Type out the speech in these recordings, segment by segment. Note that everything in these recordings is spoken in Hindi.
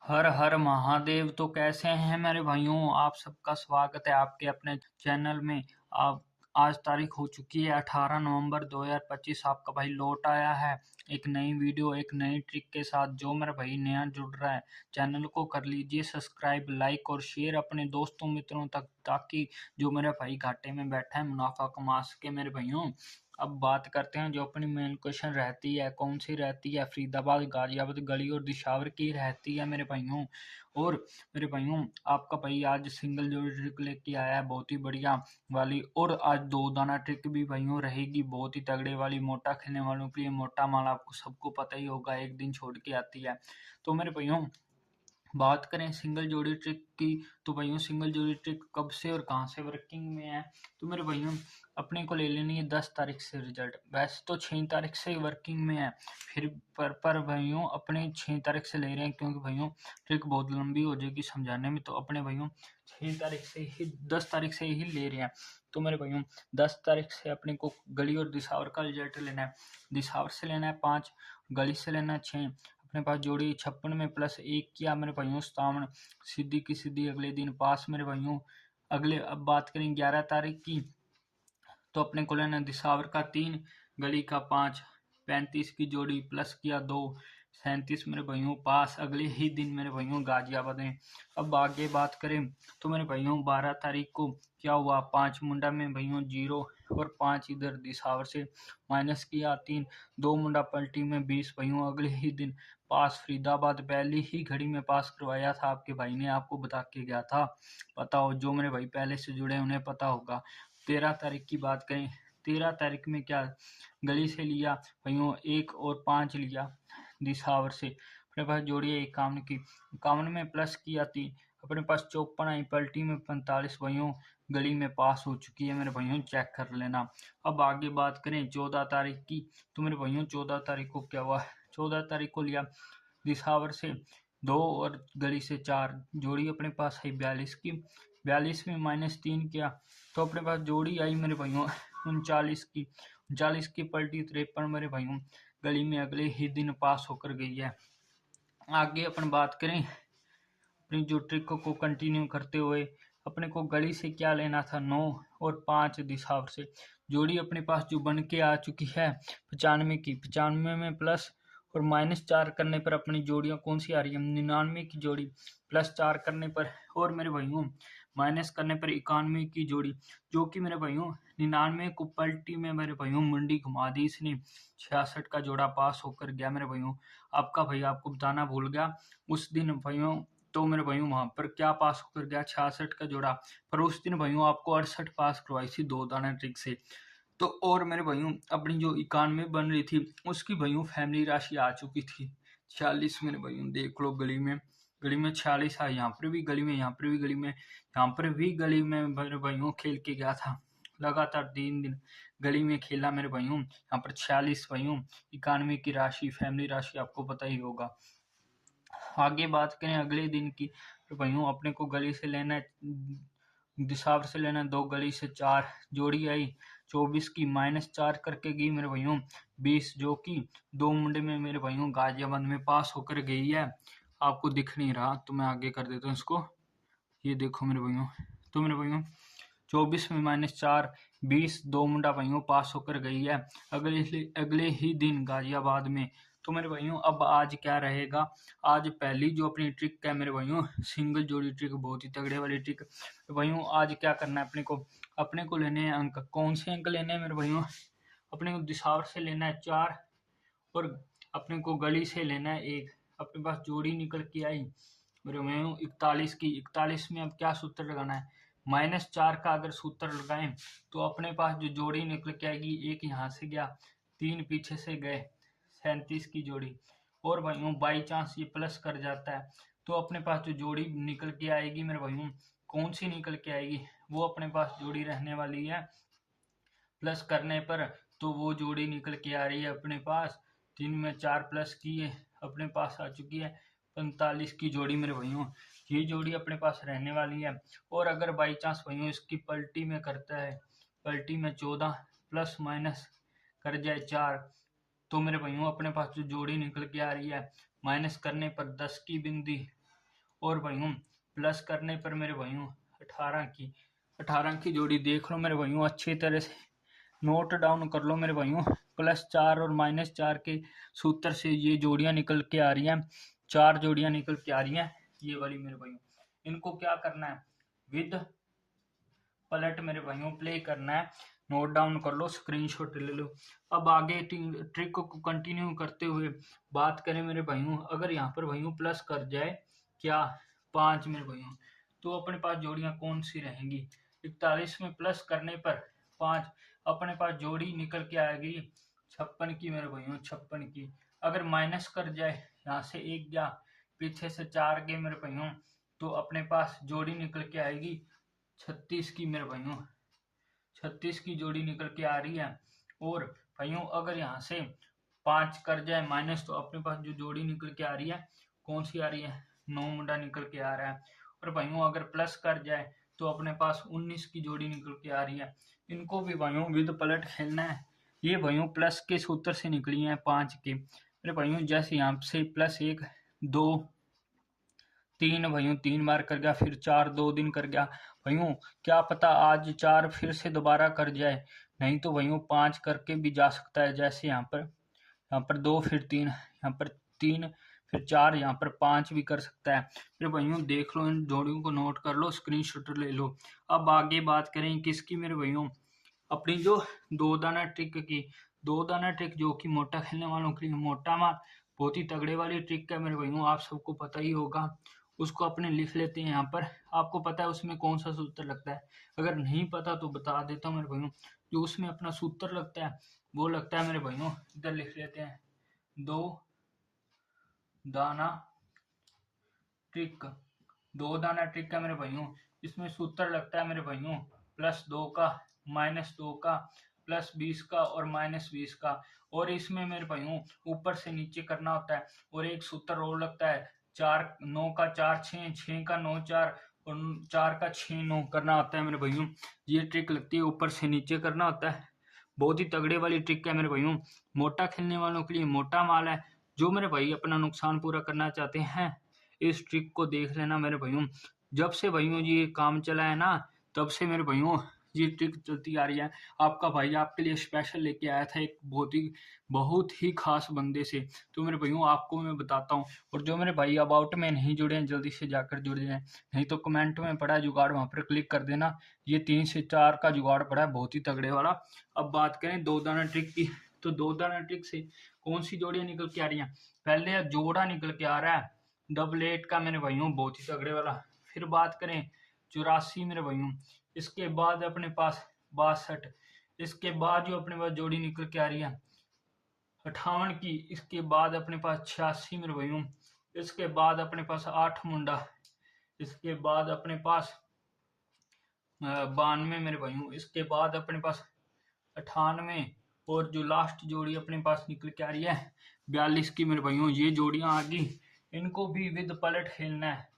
हर हर महादेव। तो कैसे हैं मेरे भाइयों, आप सबका स्वागत है आपके अपने चैनल में। आप आज तारीख हो चुकी है 18 नवंबर 2025। आपका भाई लौट आया है एक नई वीडियो एक नई ट्रिक के साथ। जो मेरा भाई नया जुड़ रहा है चैनल को कर लीजिए सब्सक्राइब, लाइक और शेयर अपने दोस्तों मित्रों तक, ताकि जो मेरा भाई घाटे में बैठा है मुनाफा कमा सके मेरे भाइयों। अब बात करते हैं जो अपनी मेन क्वेश्चन रहती है, कौन सी रहती है? फरीदाबाद, गाजियाबाद, गली और दिशावर की रहती है मेरे भाइयों। और मेरे भाइयों आपका भाई आज सिंगल जोड़ी ट्रिक लेके आया है, बहुत ही बढ़िया वाली। और आज दो दाना ट्रिक भी भाइयों रहेगी, बहुत ही तगड़े वाली। मोटा खेलने वालों के लिए मोटा माल आपको सबको पता ही होगा, एक दिन छोड़ के आती है। तो मेरे भाइयों बात करें सिंगल जोड़ी ट्रिक की, तो भाइयों सिंगल जोड़ी ट्रिक कब से और कहाँ से वर्किंग में है? तो मेरे भाइयों अपने को ले लेनी है 10 तारीख से रिजल्ट। वैसे तो 6 तारीख से वर्किंग में है, फिर पर भाइयों अपने 6 तारीख से ले रहे हैं, क्योंकि भाइयों ट्रिक बहुत लंबी हो जाएगी समझाने में। तो अपने भाइयों 6 तारीख से ही 10 तारीख से ही ले रहे हैं। तो मेरे भाइयों 10 तारीख से अपने को गली और दिशावर का रिजल्ट लेना है। दिशावर से लेना है 5, गली से लेना है 6। अपने पास जोड़ी 56 में +1 किया मेरे भाइयों 57, सीधी की सीधी अगले दिन पास मेरे भाइयों। अगले अब बात करें 11 तारीख की, तो अपने को लेना दिशावर का 3, गली का 5, 35 की जोड़ी प्लस किया 2, 37 मेरे भाइयों पास अगले ही दिन मेरे भाइयों गाजियाबाद में। अब आगे बात करें तो मेरे भाइयों 12 तारीख को क्या हुआ, 5 मुंडा में भाइयों 0 और 5 इधर दिशावर से माइनस किया 3, 2 मुंडा पलटी में 20 भाइयों अगले ही दिन पास। फरीदाबाद पहली ही घड़ी में पास करवाया था आपके भाई ने, आपको बता के गया था, पता हो जो मेरे भाई पहले से जुड़े उन्हें पता होगा। 13 तारीख की बात करें, 13 तारीख में क्या गली से लिया भाइयों 1 और 5 लिया दिशावर से। अपने पास जोड़ी है 51 की, 51 में प्लस किया 3, अपने पास 54 आई, पलटी में 45 भाइयों गली में पास हो चुकी है मेरे भाइयों, चेक कर लेना। अब आगे बात करें 14 तारीख की, तो मेरे भाइयों 14 तारीख को क्या हुआ, 14 तारीख को लिया दिशावर से 2 और गली से 4, जोड़ी अपने पास है 42 की, 42 में -3 किया तो अपने पास जोड़ी आई मेरे भाइयों 39 की, 39 की पलटी 53 मेरे भाइयों गली में अगले ही दिन पास होकर गई है। आगे अपन बात करें अपनी जो ट्रिक को कंटिन्यू करते हुए, अपने को गली से क्या लेना था 9 और 5 दिशावर से, जोड़ी अपने पास जो बन के आ चुकी है 95 की, 95 में प्लस और -4 करने पर अपनी जोड़ियां कौन सी आ रही है, 99 की जोड़ी +4 करने पर, और मेरे भाइयों माइनस करने पर 91 की जोड़ी, जो कि मेरे भाइयों 99 को पलटी में मेरे भाइयों मुंडी घुमा दी इसने, 66 का जोड़ा पास होकर गया मेरे भाइयों। आपका भाई आपको बताना भूल गया उस दिन भाइयों, तो मेरे भाइयों वहां पर क्या पास होकर गया 66 का जोड़ा, पर उस दिन भाइयों आपको 68 पास करवाई थी 2 दाना ट्रिक से। तो और मेरे भाइयों अपनी जो 91 बन रही थी उसकी भाइयों फैमिली राशि आ चुकी थी 46 मेरे भाइयों, देख लो गली में 46 आई, यहाँ पर भी गली में, यहाँ पर भी गली में, यहाँ पर भी गली में मेरे भाइयों खेल के गया था। लगातार 3 दिन गली में खेला मेरे भाइयों, यहाँ पर 46 भाइयों 91 की राशि, फैमिली राशि आपको पता ही होगा। आगे बात करें अगले दिन की, तो भाइयों अपने को गली से लेना है, दिशावर से लेना है 2, गली से 4, जोड़ी आई 24 की, -4 करके गई मेरे भाइयों 20, जो कि 2 मुंडे में मेरे भाइयों गाजियाबाद में पास होकर गई है। आपको दिख नहीं रहा तो मैं आगे कर देता हूँ इसको, ये देखो मेरे भाइयों। तो मेरे भाइयों 24 में -4, 20, 2 मुंडा भाइयों पास होकर गई है अगले ही दिन गाजियाबाद में। तो मेरे भाइयों अब आज क्या रहेगा, आज पहली जो अपनी ट्रिक है मेरे भाइयों सिंगल जोड़ी ट्रिक, बहुत ही तगड़े वाली ट्रिक। तो भाइयों आज क्या करना है अपने को लेने हैं अंक। कौन से अंक लेने हैं मेरे भाइयों, अपने को दिशावर से लेना है 4 और अपने को गली से लेना है 1। अपने पास जोड़ी निकल के आई मेरे भाइयों 41 की, 41 में अब क्या सूत्र लगाना है, -4 का अगर सूत्र लगाएं तो अपने पास जो जोड़ी निकल के आएगी, 1 यहाँ से गया, 3 पीछे से गए, 37 की जोड़ी। और भाइयों बाई चांस ये प्लस कर जाता है तो अपने पास जो जोड़ी निकल के आएगी मेरे भाइयों, कौन सी निकल के आएगी, वो अपने पास जोड़ी रहने वाली है प्लस करने पर, तो वो जोड़ी निकल के आ रही है अपने पास 3 में 4 प्लस किए, अपने पास आ चुकी है 45 की जोड़ी मेरे भाइयों, ये जोड़ी अपने पास रहने वाली है। और अगर बाई चांस भाइयों इसकी पलटी में करता है, पलटी में 14 प्लस माइनस कर जाए 4, तो मेरे भाइयों अपने पास जो जोड़ी निकल के आ रही है माइनस करने पर 10 की बिंदी और भाइयों प्लस करने पर मेरे भाइयों 18 की जोड़ी देख लो मेरे भाइयों, अच्छी तरह से नोट डाउन कर लो मेरे भाइयों। +4 और -4 के सूत्र से ये जोड़ियां निकल के आ रही हैं, 4 जोड़ियां निकल के आ रही हैं ये वाली मेरे भाइयों। इनको क्या करना है, विद पलट मेरे भाइयों प्ले करना है, नोट डाउन कर लो, स्क्रीनशॉट ले लो। अब आगे ट्रिक को कंटिन्यू करते हुए बात करें मेरे भाइयों, अगर यहाँ पर भाइयों प्लस कर जाए क्या 5 मेरे भाइयों, तो अपने पास जोड़ियां कौन सी रहेंगी। 41 में प्लस करने पर 5 अपने पास जोड़ी निकल के आएगी 56 की मेरे भाइयों, 56 की। अगर माइनस कर जाए यहाँ से 1 गया, पीछे से 4 गए मेरे भाइयों, तो अपने पास जोड़ी निकल के आएगी 36 की मेरे भाइयों, 36 की जोड़ी निकल के आ रही है। और भाइयों अगर यहाँ से 5 कर जाए माइनस, तो अपने पास जो जोड़ी निकल के आ रही है कौन सी आ रही है, 9 मुंडा निकल के आ रहा है। और भाइयों अगर प्लस कर जाए तो अपने पास 19 की जोड़ी निकल के आ रही है। इनको भी भाइयों विद पलट खेलना है। ये भाइयों प्लस के सूत्र से निकली हैं 5 के मेरे भाइयों। जैसे यहाँ से +1 2 3 भाइयों 3 बार कर गया, फिर 4 2 दिन कर गया भाइयों, क्या पता आज 4 फिर से दोबारा कर जाए, नहीं तो भाइयों 5 करके भी जा सकता है। जैसे यहाँ पर 2 फिर 3, यहाँ पर 3 फिर 4, यहाँ पर 5 भी कर सकता है। फिर भाइयों देख लो, इन जोड़ियों को नोट कर लो, स्क्रीनशॉट ले लो। अब आगे बात करें किसकी मेरे भाइयों, अपनी जो 2 दाना ट्रिक की। 2 दाना ट्रिक जो कि मोटा खेलने वालों के लिए मोटा मार बहुत ही तगड़े वाली ट्रिक है मेरे भाइयों, आप सबको पता ही होगा। उसको अपने लिख लेते हैं यहाँ पर, आपको पता है उसमें कौन सा सूत्र लगता है, अगर नहीं पता तो बता देता हूँ मेरे भाइयों। जो उसमें अपना सूत्र लगता है वो लगता है मेरे भाइयों, इधर लिख लेते हैं, 2 दाना ट्रिक। 2 दाना ट्रिक है मेरे भाइयों, इसमें सूत्र लगता है मेरे भाइयों +2 का, -2 का, +20 का और -20 का। और इसमें मेरे भाइयों ऊपर से नीचे करना होता है। और एक सूत्र और लगता है 4 9 का 4 6, 6 का 9 4 और 4 का 6 9 करना होता है मेरे भाइयों। ये ट्रिक लगती है, ऊपर से नीचे करना होता है, बहुत ही तगड़े वाली ट्रिक है मेरे भाइयों। मोटा खेलने वालों के लिए मोटा माल है। जो मेरे भाई अपना नुकसान पूरा करना चाहते हैं इस ट्रिक को देख लेना मेरे भाइयों। जब से भाइयों ये काम चला है ना, तब से मेरे भाइयों ये ट्रिक चलती आ रही है। आपका भाई आपके लिए स्पेशल लेके आया था एक बहुत ही खास बंदे से, तो मेरे भाइयों आपको मैं बताता हूँ। और जो मेरे भाई अबाउट में नहीं जुड़े हैं जल्दी से जाकर जुड़ जाएं, नहीं तो कमेंट में पड़ा है जुगाड़, वहां पर क्लिक कर देना। ये 3 से 4 का जुगाड़ पड़ा है, बहुत ही तगड़े वाला। अब बात करें 2 दाना ट्रिक की, तो 2 दाना ट्रिक से कौन सी जोड़ियां निकल के आ रही हैं। पहले जोड़ा निकल के आ रहा है 88 का मेरे भाइयों, बहुत ही तगड़े वाला। फिर बात करें 84 मेरे भाइयों, इसके बाद अपने पास 62, इसके बाद जो अपने पास जोड़ी निकल के आ रही है 58 की, इसके बाद अपने पास 86 मेरे भाइयों, इसके बाद अपने पास 8 मुंडा, इसके बाद अपने पास 92 मेरे भाइयों, इसके बाद अपने पास 98, और जो लास्ट जोड़ी अपने पास निकल के आ रही है 42 की मेरे भाइयों। ये जोड़ियां आ गई, इनको भी विद पलट खेलना है,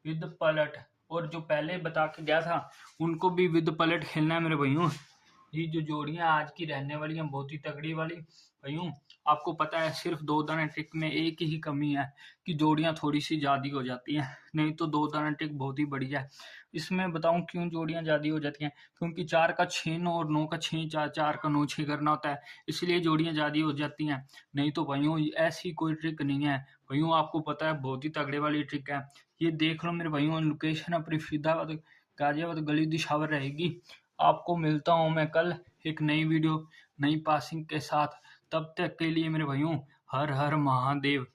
विद पलट। और जो पहले बता के गया था उनको भी विद पलट खेलना है मेरे भाइयों। ये जो जोड़ियां आज की रहने वाली हैं बहुत ही तगड़ी वाली भाइयों। आपको पता है सिर्फ 2 दाना ट्रिक में एक ही कमी है कि जोड़ियां थोड़ी सी ज्यादा हो जाती हैं, नहीं तो 2 दाना ट्रिक बहुत ही बढ़िया है। इसमें बताऊं क्यों जोड़ियां ज्यादा हो जाती हैं, क्योंकि 4 का 6 9 और 9 का 6 4, 4 का 9 6 करना होता है, इसलिए जोड़ियां ज्यादा हो जाती हैं। नहीं तो भाइयों ऐसी कोई ट्रिक नहीं है भाइयों, आपको पता है बहुत ही तगड़े वाली ट्रिक है। ये देख लो मेरे भाइयों, लोकेशन अपनी फरीदाबाद गाजियाबाद गली दिशावर रहेगी। आपको मिलता हूँ मैं कल एक नई वीडियो नई पासिंग के साथ, तब तक के लिए मेरे भाइयों हर हर महादेव।